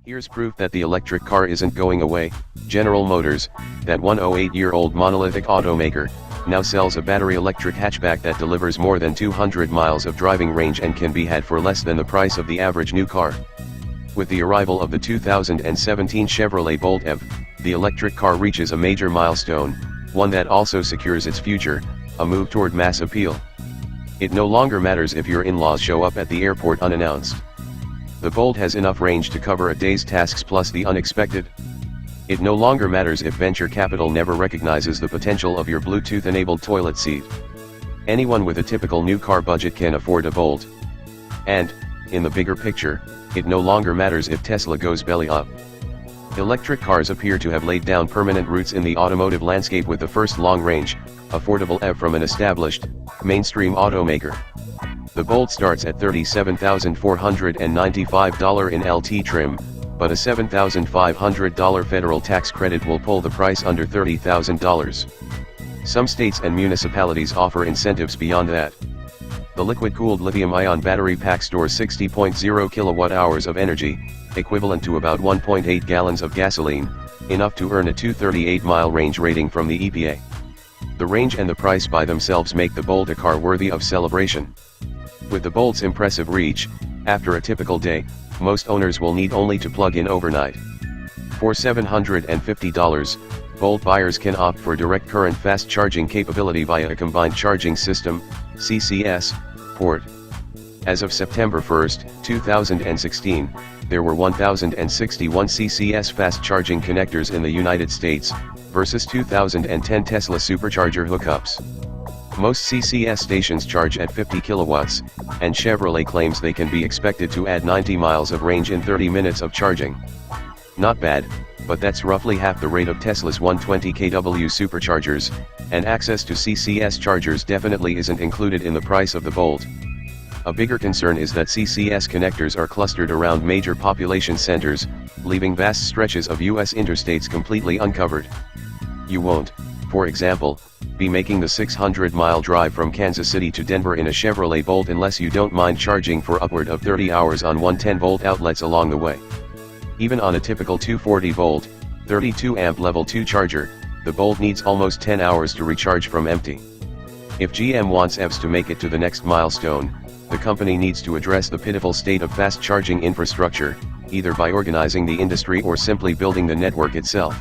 Here's proof that the electric car isn't going away. General Motors, that 108-year-old monolithic automaker, now sells a battery electric hatchback that delivers more than 200 miles of driving range and can be had for less than the price of the average new car. With the arrival of the 2017 Chevrolet Bolt EV, the electric car reaches a major milestone, one that also secures its future, a move toward mass appeal. It no longer matters if your in-laws show up at the airport unannounced. The Bolt has enough range to cover a day's tasks plus the unexpected. It no longer matters if venture capital never recognizes the potential of your Bluetooth-enabled toilet seat. Anyone with a typical new car budget can afford a Bolt. And, in the bigger picture, it no longer matters if Tesla goes belly up. Electric cars appear to have laid down permanent roots in the automotive landscape with the first long-range, affordable EV from an established, mainstream automaker. The Bolt starts at $37,495 in LT trim, but a $7,500 federal tax credit will pull the price under $30,000. Some states and municipalities offer incentives beyond that. The liquid-cooled lithium-ion battery pack stores 60.0 kilowatt-hours of energy, equivalent to about 1.8 gallons of gasoline, enough to earn a 238-mile range rating from the EPA. The range and the price by themselves make the Bolt a car worthy of celebration. With the Bolt's impressive reach, after a typical day, most owners will need only to plug in overnight. For $750, Bolt buyers can opt for direct current fast charging capability via a combined charging system, CCS, port. As of September 1, 2016, there were 1,061 CCS fast charging connectors in the United States, versus 2010 Tesla supercharger hookups. Most CCS stations charge at 50 kilowatts, and Chevrolet claims they can be expected to add 90 miles of range in 30 minutes of charging. Not bad, but that's roughly half the rate of Tesla's 120 kW superchargers, and access to CCS chargers definitely isn't included in the price of the Bolt. A bigger concern is that CCS connectors are clustered around major population centers, leaving vast stretches of US interstates completely uncovered. You won't, for example, be making the 600-mile drive from Kansas City to Denver in a Chevrolet Bolt unless you don't mind charging for upward of 30 hours on 110-volt outlets along the way. Even on a typical 240-volt, 32-amp Level 2 charger, the Bolt needs almost 10 hours to recharge from empty. If GM wants EVs to make it to the next milestone, the company needs to address the pitiful state of fast charging infrastructure, either by organizing the industry or simply building the network itself.